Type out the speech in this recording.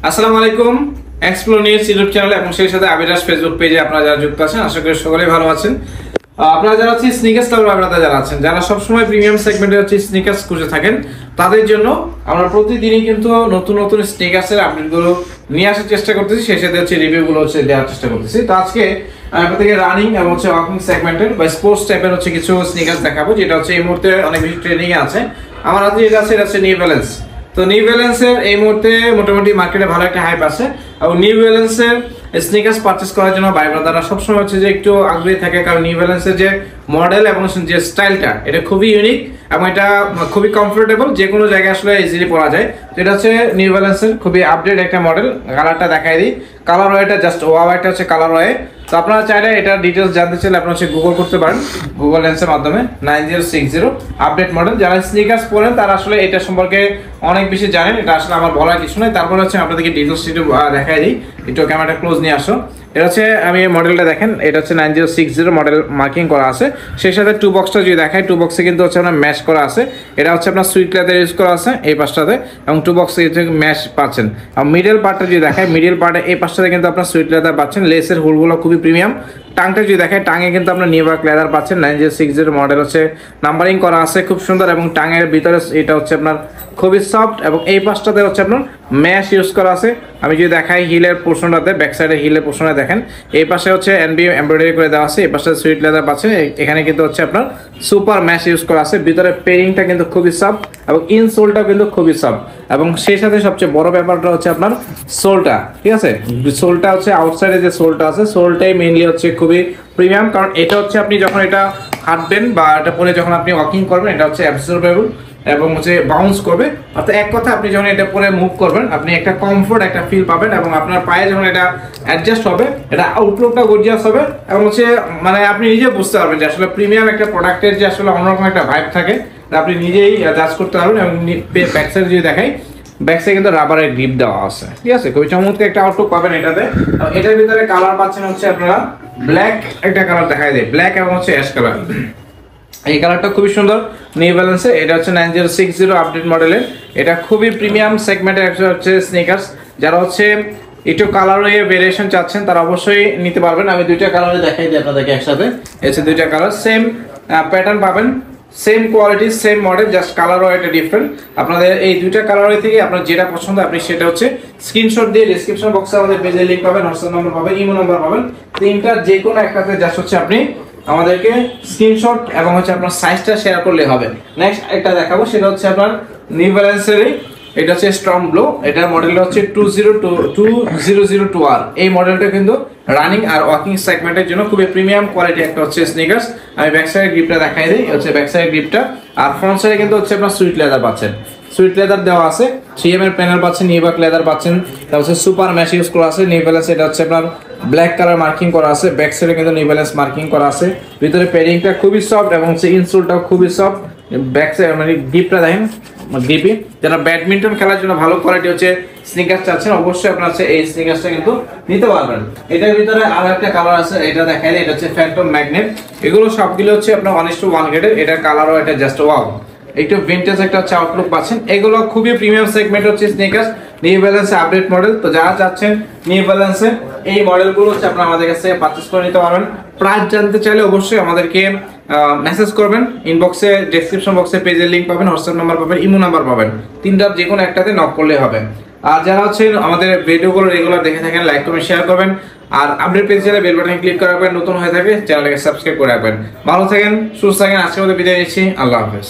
আসসালামু আলাইকুম। Explore news YouTube চ্যানেলে এবং সেই সাথে আবিরাজ ফেসবুক পেজে আপনারা যারা যুক্ত আছেন, আশা করি সকলেই ভালো আছেন। আপনারা যারা হচ্ছে স্নিকার্স লাভার আপনারা যারা আছেন, যারা সবসময় প্রিমিয়াম সেগমেন্টে হচ্ছে স্নিকার্স খুঁজে থাকেন, তাদের জন্য আমরা প্রতিদিনই কিন্তু নতুন নতুন স্নিকার্সের আপডেটগুলো নিয়ে আসার চেষ্টা করতেছি, সেই সাথে হচ্ছে রিভিউগুলো হচ্ছে দেওয়ার চেষ্টা করতেছি। তো আজকে আপনাদেরকে রানিং এবং হচ্ছে ওয়াকিং সেগমেন্টের বা স্পোর্টস টাইপের হচ্ছে কিছু স্নিকার্স দেখাবো, যেটা হচ্ছে এই মুহূর্তে অনেক বেশি ট্রেন্ডিং এ আছে। আমার হাতে যেটা আছে এটা হচ্ছে নিউ ব্যালেন্স। তো নিউ ব্যালেন্সের এই মুহূর্তে মোটামুটি মার্কেটে ভালো একটা হাইপ আছে এবং নিউ ব্যালেন্সের স্নিকার্স পারচেজ করার জন্য ভাই ব্রাদাররা সবসময় হচ্ছে যে একটু আগ্রহী থাকে, কারণ নিউ ব্যালেন্সের যে মডেল এবং যে স্টাইলটা এটা খুবই ইউনিক এবং এটা খুবই কমফোর্টেবল, যে কোনো জায়গায় আসলে ইজিলি পরা যায়। তো এটা হচ্ছে নিউ ব্যালেন্সের খুবই আপডেট একটা মডেল। কালারটা দেখাই দিই, কালার ওয়েটা জাস্ট ওয়াও, একটা হচ্ছে কালার ওয়ে। তো আপনারা চাইলে এটা ডিটেলস জানতে চাইলে আপনারা হচ্ছে গুগল করতে পারেন, গুগল লেন্সের মাধ্যমে 9060 আপডেট মডেল। যারা স্নিকার্স পরেন তারা আসলে এটা সম্পর্কে অনেক বেশি জানেন, এটা আসলে আমার বলার কিছু নয়। তারপরে হচ্ছে আপনাদেরকে ডিটেলস একটু দেখাই দিই, একটু ক্যামেরাটা ক্লোজ নিয়ে আসো। এটা হচ্ছে আমি মডেলটা দেখেন, এটা হচ্ছে 9060 মডেল মার্কিং করা আছে। সেই সাথে টু বক্সটা যদি দেখাই, টু বক্সে কিন্তু হচ্ছে আপনার ম্যাশ করা আছে। এটা হচ্ছে আপনার সুইট লেদার ইউজ করা আছে এই পাশটাতে, এবং টু বক্সে ম্যাশ পাচ্ছেন। আর মিডল পার্টটা যদি দেখায়, মিডল পার্টে এই পাশটাতে কিন্তু আপনার সুইট লেদার পাচ্ছেন। লেসের হোলগুলো খুবই প্রিমিয়াম। টাংটা যদি দেখায়, টাঙে কিন্তু আপনার নিউবার্ক লেদার পাচ্ছেন। 9060 মডেল হচ্ছে নাম্বারিং করা আছে খুব সুন্দর, এবং টাঙের ভিতরে এটা হচ্ছে আপনার খুবই সফট, এবং এই পাশটাতে হচ্ছে আপনার ম্যাশ ইউজ করা আছে। আমি যদি দেখাই হিলের পোর্শনটাতে, ব্যাক সাইডে হিলের পোর্শনে দেখেন, এই পাশে হচ্ছে এনবি এমব্রয়ডারি করে দেওয়া আছে, এই পাশে সুইট লেদার পাচ্ছেন। এখানে কিন্তু হচ্ছে আপনার সুপার ম্যাশ ইউজ করা আছে। ভিতরে পেরিংটা কিন্তু খুবই সফট এবং ইনসোলটাও কিন্তু খুবই সফট, এবং সেই সাথে সবচেয়ে বড় ব্যাপারটা হচ্ছে আপনার সোলটা, ঠিক আছে? সোলটা হচ্ছে আউটসাইডে যে সোলটা আছে, সোলটাই মেইনলি হচ্ছে খুবই প্রিমিয়াম, কারণ এটা হচ্ছে আপনি যখন এটা হাঁটবেন বা এটা পরে যখন আপনি ওয়াকিং করবেন, এটা হচ্ছে অ্যাবসর্বেবল এবং হচ্ছে বাউন্স করবে। অর্থাৎ এক কথা, আপনি যখন এটা পরে মুভ করবেন আপনি একটা কমফোর্ট একটা ফিল পাবেন, এবং আপনার পায়ে যখন এটা অ্যাডজাস্ট হবে, এটা আউটলুকটা গর্জিয়াস হবে, এবং হচ্ছে মানে আপনি নিজে বুঝতে পারবেন যে আসলে প্রিমিয়াম একটা প্রোডাক্টের যে আসলে অন্যরকম একটা ভাইব থাকে, আপনি নিজেই জাজ করতে পারবেন। এবং ব্যাক সাইড যদি দেখাই, ব্যাক সাইডে কিন্তু রাবারের গ্রিপ দেওয়া আছে, ঠিক আছে? খুবই চমৎকার একটা আউটলুক পাবেন এটাতে। এটার ভিতরে কালার পাচ্ছেন হচ্ছে আপনারা ব্ল্যাক একটা কালার দেখাই দেয়, ব্ল্যাক এবং হচ্ছে অ্যাশ কালার। এই কালারটা খুবই সুন্দর নিউ ব্যালেন্সে। এটা হচ্ছে 9060 আপডেট মডেলের। এটা খুবই প্রিমিয়াম সেগমেন্টের একটা হচ্ছে স্নিকার্স। যারা হচ্ছে একটু কালার ভেরিয়েশন চাচ্ছেন তারা অবশ্যই নিতে পারবেন। আমি দুইটা কালারে দেখাই দিই আপনাদেরকে একসাথে। এসে দুইটা কালার সেম প্যাটার্ন পাবেন, same quality same model, just কালারও একটা ডিফারেন্ট। আপনাদের এই দুইটা কালারের থেকে আপনার যেটা পছন্দ আপনি সেটা হচ্ছে স্ক্রিনশট দিয়ে ডিসক্রিপশন বক্সে আমাদের পেজের লিংক পাবেন, হোয়াটসঅ্যাপ নাম্বার পাবেন, ইমো নাম্বার পাবেন। তিনটা যে কোনো একটাতে জাস্ট হচ্ছে আপনি আমাদেরকে স্ক্রিনশট এবং হচ্ছে আপনার সাইজটা শেয়ার করলে হবে। নেক্সট একটা দেখাবো, সেটা হচ্ছে আপনার নিউ ব্যালেন্সের, এটা হচ্ছে স্ট্রং ব্লো। এটার মডেলটা হচ্ছে 2002R। এই মডেলটা কিন্তু রানিং আর ওয়াকিং সেগমেন্টের জন্য খুবই প্রিমিয়াম কোয়ালিটি একটা হচ্ছে স্নিকার্স। আমি ব্যাক সাইড গ্রিপটা দেখাই দিই, হচ্ছে ব্যাক সাইড গ্রিপটা। আর ফ্রন্ট সাইডে কিন্তু হচ্ছে আপনার সুইট লেদার পাচ্ছেন, সুইট লেদার দেওয়া আছে, 3M এর প্যানেল পাচ্ছেন, নিউবার্ক লেদার পাচ্ছেন, তারপর হচ্ছে সুপার ম্যাশ ইউজ করা আছে। নিউ ব্যালেন্স এটা হচ্ছে আপনার ব্ল্যাক কালার মার্কিং করা আছে, ব্যাক সাইডে কিন্তু নিউ ব্যালেন্স মার্কিং করা আছে। ভিতরে প্যাডিংটা খুবই সফট এবং হচ্ছে ইনসোলটাও খুবই সফট। ব্যাক সাইড মানে গ্রিপটা দেখেন, গ্রিপি। যারা ব্যাডমিন্টন খেলার জন্য ভালো কোয়ালিটি হচ্ছে স্নিকার্স চাচ্ছেন, অবশ্যই আপনার হচ্ছে এই স্নিকার্সটা কিন্তু নিতে পারবেন। এটার ভিতরে আরো একটা কালার আছে, এটা দেখাই দিই, এটা হচ্ছে ফ্যান্টম ম্যাগনেট। এগুলো সবগুলো হচ্ছে আপনার 1:1 গ্রেডের। এটার কালারও এটা জাস্ট ওয়াও, একটু ভিন্টেজ একটা হচ্ছে আউটলুক পাচ্ছেন। এগুলো খুবই প্রিমিয়াম সেগমেন্ট হচ্ছে স্নিকার্স, নিউ ব্যালেন্সে আপডেট মডেল। তো যারা চাচ্ছেন নিউ ব্যালেন্সে এই মডেলগুলো হচ্ছে আপনারা আমাদের কাছে পারচেজ করে নিতে পারবেন। প্রাইস জানতে চাইলে অবশ্যই আমাদেরকে মেসেজ করবেন, ইনবক্সে ডেসক্রিপশন বক্সে পেজের লিংক পাবেন, হোয়াটসঅ্যাপ নাম্বার পাবেন, ইমো নাম্বার পাবেন। তিনটার যে কোনো একটাতে নক করলে হবে। আর যারা হচ্ছে আমাদের ভিডিওগুলো রেগুলার দেখে থাকেন, লাইক কমেন্ট শেয়ার করবেন, আর আপডেট পেজ চ্যানেলে বেল বাটনে ক্লিক করে রাখবেন। নতুন হয়ে থাকলে চ্যানেলটাকে সাবস্ক্রাইব করে রাখবেন। ভালো থাকেন, সুস্থ থাকেন। আজকের মধ্যে বিদায় নিচ্ছি, আল্লাহ হাফেজ।